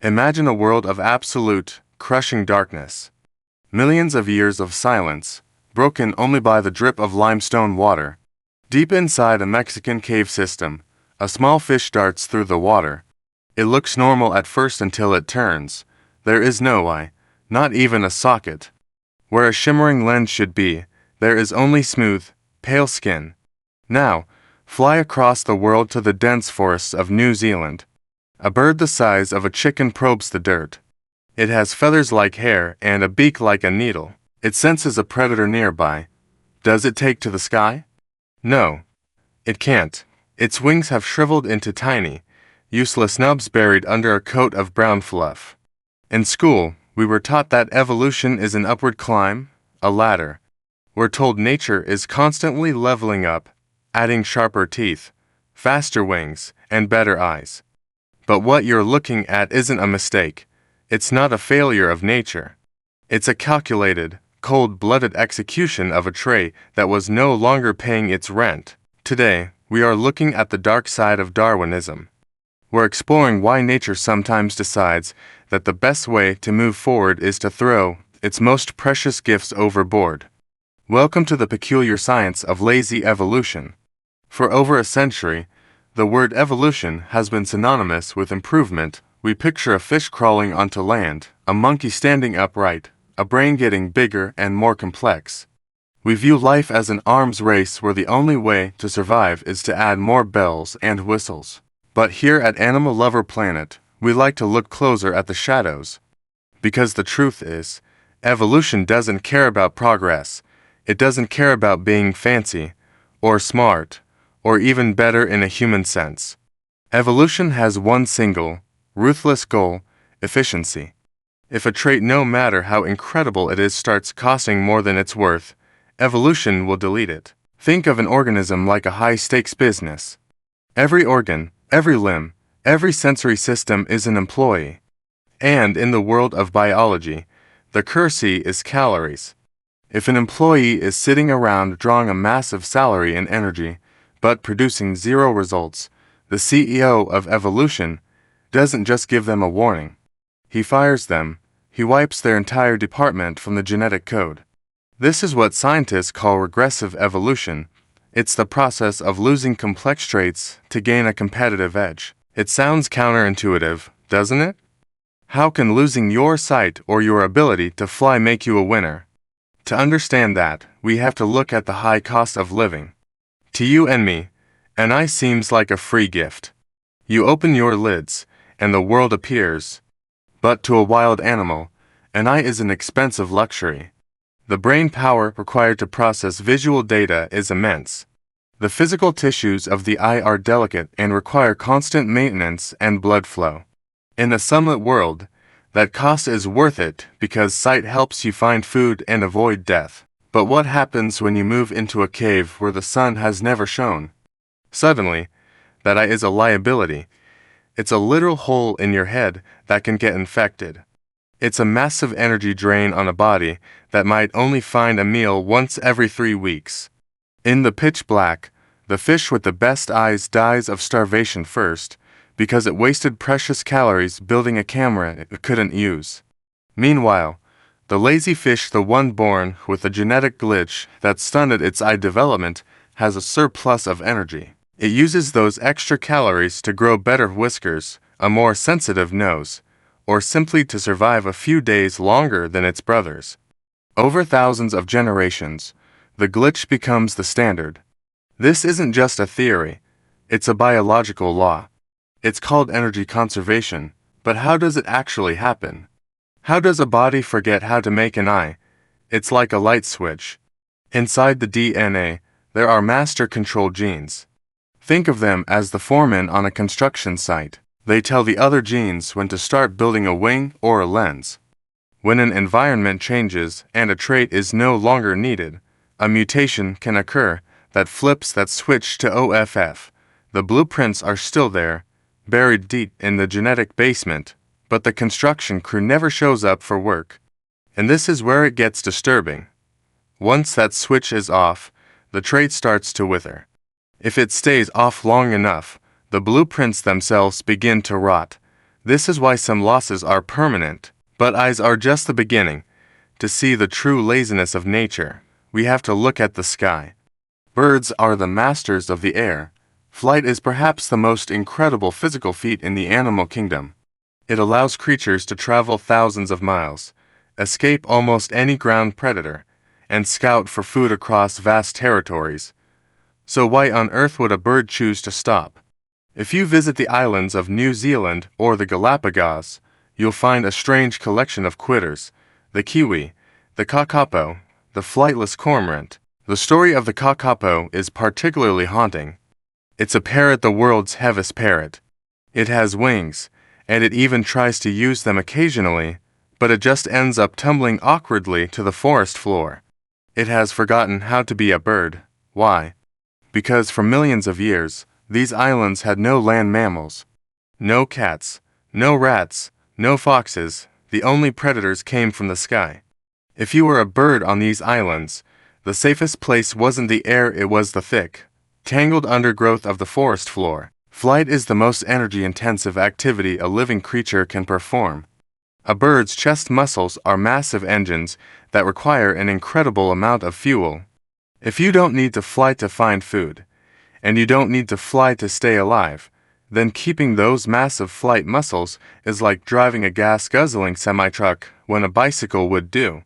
Imagine a world of absolute, crushing darkness. Millions of years of silence, broken only by the drip of limestone water. Deep inside a Mexican cave system, a small fish darts through the water. It looks normal at first until it turns. There is no eye, not even a socket. Where a shimmering lens should be, there is only smooth, pale skin. Now, fly across the world to the dense forests of New Zealand. A bird the size of a chicken probes the dirt. It has feathers like hair and a beak like a needle. It senses a predator nearby. Does it take to the sky? No. It can't. Its wings have shriveled into tiny, useless nubs buried under a coat of brown fluff. In school, we were taught that evolution is an upward climb, a ladder. We're told nature is constantly leveling up, adding sharper teeth, faster wings, and better eyes. But what you're looking at isn't a mistake. It's not a failure of nature. It's a calculated, cold-blooded execution of a trait that was no longer paying its rent. Today, we are looking at the dark side of Darwinism. We're exploring why nature sometimes decides that the best way to move forward is to throw its most precious gifts overboard. Welcome to the peculiar science of lazy evolution. For over a century, the word evolution has been synonymous with improvement. We picture a fish crawling onto land, a monkey standing upright, a brain getting bigger and more complex. We view life as an arms race where the only way to survive is to add more bells and whistles. But here at Animal Lover Planet, we like to look closer at the shadows. Because the truth is, evolution doesn't care about progress. It doesn't care about being fancy, or smart, or even better in a human sense. Evolution has one single, ruthless goal: efficiency. If a trait, no matter how incredible it is, starts costing more than it's worth, evolution will delete it. Think of an organism like a high-stakes business. Every organ, every limb, every sensory system is an employee. And in the world of biology, the currency is calories. If an employee is sitting around drawing a massive salary and energy, but producing zero results, the CEO of evolution doesn't just give them a warning. He fires them. He wipes their entire department from the genetic code. This is what scientists call regressive evolution. It's the process of losing complex traits to gain a competitive edge. It sounds counterintuitive, doesn't it? How can losing your sight or your ability to fly make you a winner? To understand that, we have to look at the high cost of living. To you and me, an eye seems like a free gift. You open your lids, and the world appears. But to a wild animal, an eye is an expensive luxury. The brain power required to process visual data is immense. The physical tissues of the eye are delicate and require constant maintenance and blood flow. In a sunlit world, that cost is worth it because sight helps you find food and avoid death. But what happens when you move into a cave where the sun has never shone? Suddenly, that eye is a liability. It's a literal hole in your head that can get infected. It's a massive energy drain on a body that might only find a meal once every 3 weeks. In the pitch black, the fish with the best eyes dies of starvation first because it wasted precious calories building a camera it couldn't use. Meanwhile, the lazy fish, the one born with a genetic glitch that stunted its eye development, has a surplus of energy. It uses those extra calories to grow better whiskers, a more sensitive nose, or simply to survive a few days longer than its brothers. Over thousands of generations, the glitch becomes the standard. This isn't just a theory, it's a biological law. It's called energy conservation, but how does it actually happen? How does a body forget how to make an eye? It's like a light switch. Inside the DNA, there are master control genes. Think of them as the foremen on a construction site. They tell the other genes when to start building a wing or a lens. When an environment changes and a trait is no longer needed, a mutation can occur that flips that switch to OFF. The blueprints are still there, buried deep in the genetic basement, but the construction crew never shows up for work. And this is where it gets disturbing. Once that switch is off, the trait starts to wither. If it stays off long enough, the blueprints themselves begin to rot. This is why some losses are permanent, but eyes are just the beginning. To see the true laziness of nature, we have to look at the sky. Birds are the masters of the air. Flight is perhaps the most incredible physical feat in the animal kingdom. It allows creatures to travel thousands of miles, escape almost any ground predator, and scout for food across vast territories. So why on earth would a bird choose to stop? If you visit the islands of New Zealand or the Galapagos, you'll find a strange collection of critters: the kiwi, the kakapo, the flightless cormorant. The story of the kakapo is particularly haunting. It's a parrot, the world's heaviest parrot. It has wings, and it even tries to use them occasionally, but it just ends up tumbling awkwardly to the forest floor. It has forgotten how to be a bird. Why? Because for millions of years, these islands had no land mammals. No cats, no rats, no foxes. The only predators came from the sky. If you were a bird on these islands, the safest place wasn't the air, it was the thick, tangled undergrowth of the forest floor. Flight is the most energy-intensive activity a living creature can perform. A bird's chest muscles are massive engines that require an incredible amount of fuel. If you don't need to fly to find food, and you don't need to fly to stay alive, then keeping those massive flight muscles is like driving a gas-guzzling semi-truck when a bicycle would do.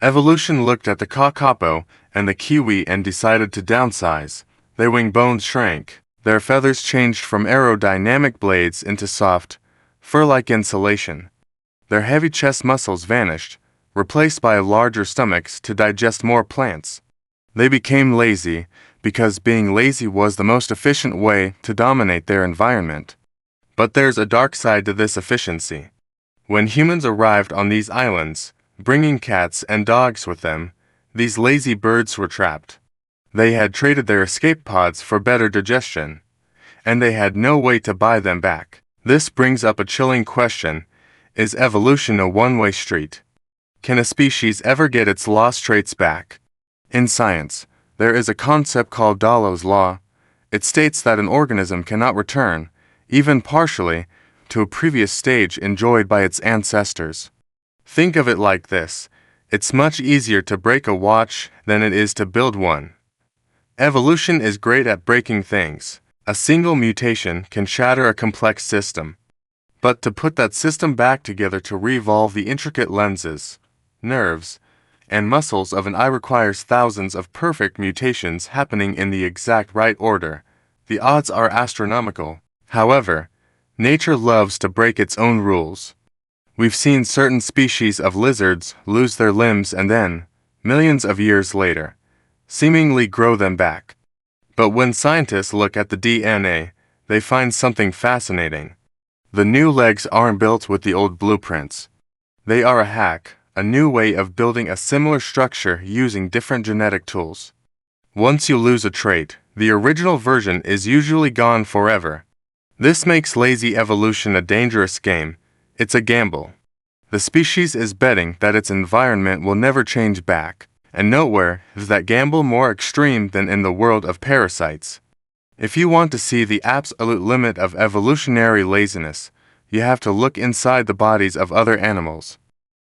Evolution looked at the kakapo and the kiwi and decided to downsize. Their wing bones shrank. Their feathers changed from aerodynamic blades into soft, fur-like insulation. Their heavy chest muscles vanished, replaced by larger stomachs to digest more plants. They became lazy because being lazy was the most efficient way to dominate their environment. But there's a dark side to this efficiency. When humans arrived on these islands, bringing cats and dogs with them, these lazy birds were trapped. They had traded their escape pods for better digestion, and they had no way to buy them back. This brings up a chilling question: is evolution a one-way street? Can a species ever get its lost traits back? In science, there is a concept called Dollo's law. It states that an organism cannot return, even partially, to a previous stage enjoyed by its ancestors. Think of it like this: it's much easier to break a watch than it is to build one. Evolution is great at breaking things. A single mutation can shatter a complex system. But to put that system back together, to revolve the intricate lenses, nerves, and muscles of an eye requires thousands of perfect mutations happening in the exact right order. The odds are astronomical. However, nature loves to break its own rules. We've seen certain species of lizards lose their limbs and then, millions of years later, seemingly grow them back. But when scientists look at the DNA, they find something fascinating. The new legs aren't built with the old blueprints. They are a hack, a new way of building a similar structure using different genetic tools. Once you lose a trait, the original version is usually gone forever. This makes lazy evolution a dangerous game. It's a gamble. The species is betting that its environment will never change back, and nowhere is that gamble more extreme than in the world of parasites. If you want to see the absolute limit of evolutionary laziness, you have to look inside the bodies of other animals.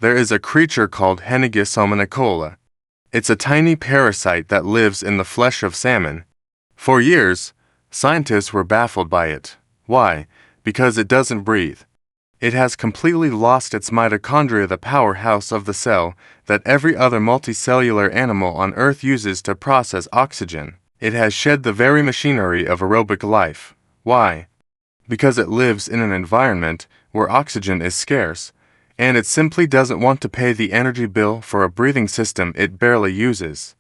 There is a creature called Hennegus omnicola. It's a tiny parasite that lives in the flesh of salmon. For years, scientists were baffled by it. Why? Because it doesn't breathe. It has completely lost its mitochondria, the powerhouse of the cell that every other multicellular animal on Earth uses to process oxygen. It has shed the very machinery of aerobic life. Why? Because it lives in an environment where oxygen is scarce, and it simply doesn't want to pay the energy bill for a breathing system it barely uses.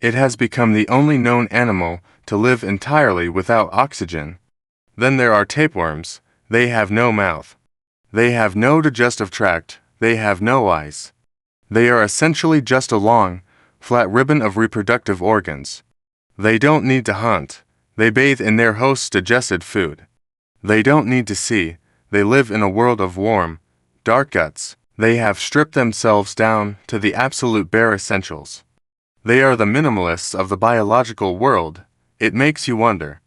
It has become the only known animal to live entirely without oxygen. Then there are tapeworms. They have no mouth. They have no digestive tract. They have no eyes. They are essentially just a long, flat ribbon of reproductive organs. They don't need to hunt. They bathe in their host's digested food. They don't need to see. They live in a world of warm, dark guts. They have stripped themselves down to the absolute bare essentials. They are the minimalists of the biological world. It makes you wonder.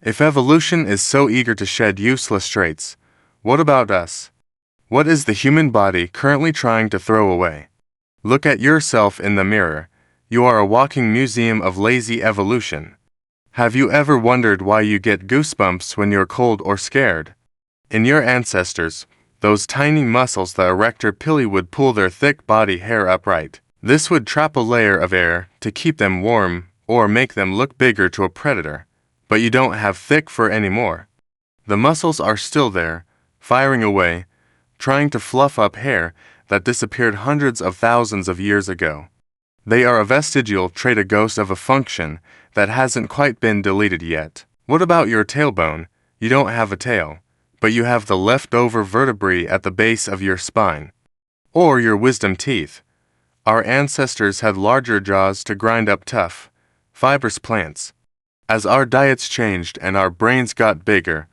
If evolution is so eager to shed useless traits, What about us? What is the human body currently trying to throw away? Look at yourself in the mirror. You are a walking museum of lazy evolution. Have you ever wondered why you get goosebumps when you're cold or scared? In your ancestors, those tiny muscles the erector pili would pull their thick body hair upright. This would trap a layer of air to keep them warm or make them look bigger to a predator. But you don't have thick fur anymore. The muscles are still there, firing away, trying to fluff up hair that disappeared hundreds of thousands of years ago. They are a vestigial trait, a ghost of a function that hasn't quite been deleted yet. What about your tailbone? You don't have a tail, but you have the leftover vertebrae at the base of your spine. Or your wisdom teeth. Our ancestors had larger jaws to grind up tough, fibrous plants. As our diets changed and our brains got bigger,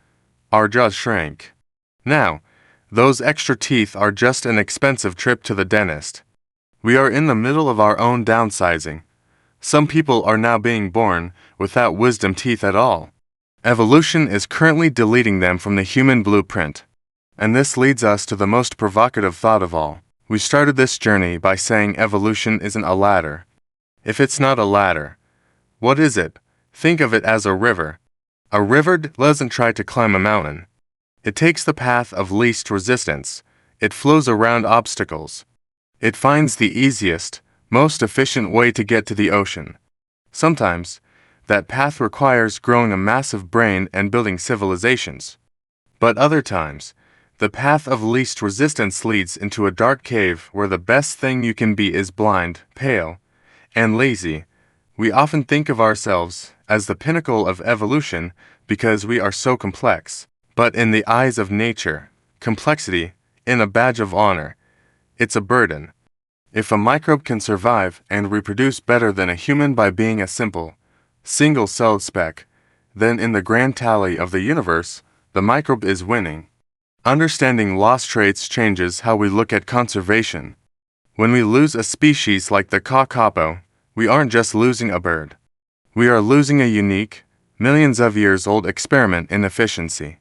our jaws shrank. Now, those extra teeth are just an expensive trip to the dentist. We are in the middle of our own downsizing. Some people are now being born without wisdom teeth at all. Evolution is currently deleting them from the human blueprint. And this leads us to the most provocative thought of all. We started this journey by saying evolution isn't a ladder. If it's not a ladder, what is it? Think of it as a river. A river doesn't try to climb a mountain. It takes the path of least resistance. It flows around obstacles. It finds the easiest, most efficient way to get to the ocean. Sometimes, that path requires growing a massive brain and building civilizations. But other times, the path of least resistance leads into a dark cave where the best thing you can be is blind, pale, and lazy. We often think of ourselves as the pinnacle of evolution because we are so complex. But in the eyes of nature, complexity is a badge of honor. It's a burden. If a microbe can survive and reproduce better than a human by being a simple, single-celled speck, then in the grand tally of the universe, the microbe is winning. Understanding lost traits changes how we look at conservation. When we lose a species like the kakapo, we aren't just losing a bird. We are losing a unique, millions of years old experiment in efficiency.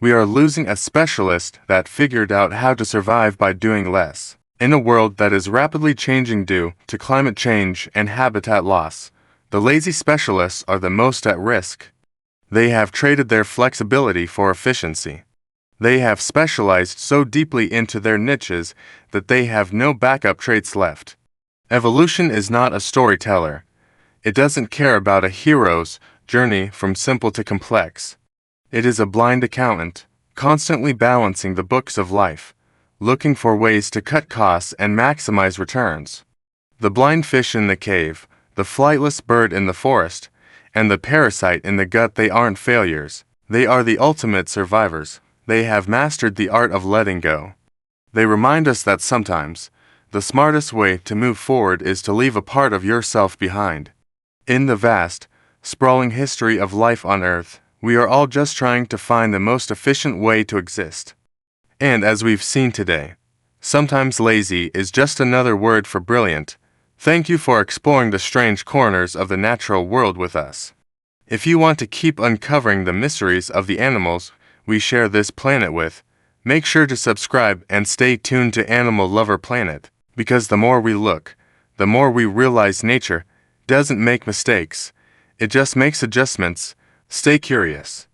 We are losing a specialist that figured out how to survive by doing less. In a world that is rapidly changing due to climate change and habitat loss, the lazy specialists are the most at risk. They have traded their flexibility for efficiency. They have specialized so deeply into their niches that they have no backup traits left. Evolution is not a storyteller. It doesn't care about a hero's journey from simple to complex. It is a blind accountant, constantly balancing the books of life, looking for ways to cut costs and maximize returns. The blind fish in the cave, the flightless bird in the forest, and the parasite in the gut, they aren't failures. They are the ultimate survivors. They have mastered the art of letting go. They remind us that sometimes, the smartest way to move forward is to leave a part of yourself behind. In the vast, sprawling history of life on Earth, we are all just trying to find the most efficient way to exist. And as we've seen today, sometimes lazy is just another word for brilliant. Thank you for exploring the strange corners of the natural world with us. If you want to keep uncovering the mysteries of the animals we share this planet with, make sure to subscribe and stay tuned to Animal Lover Planet, because the more we look, the more we realize nature doesn't make mistakes. It just makes adjustments. Stay curious.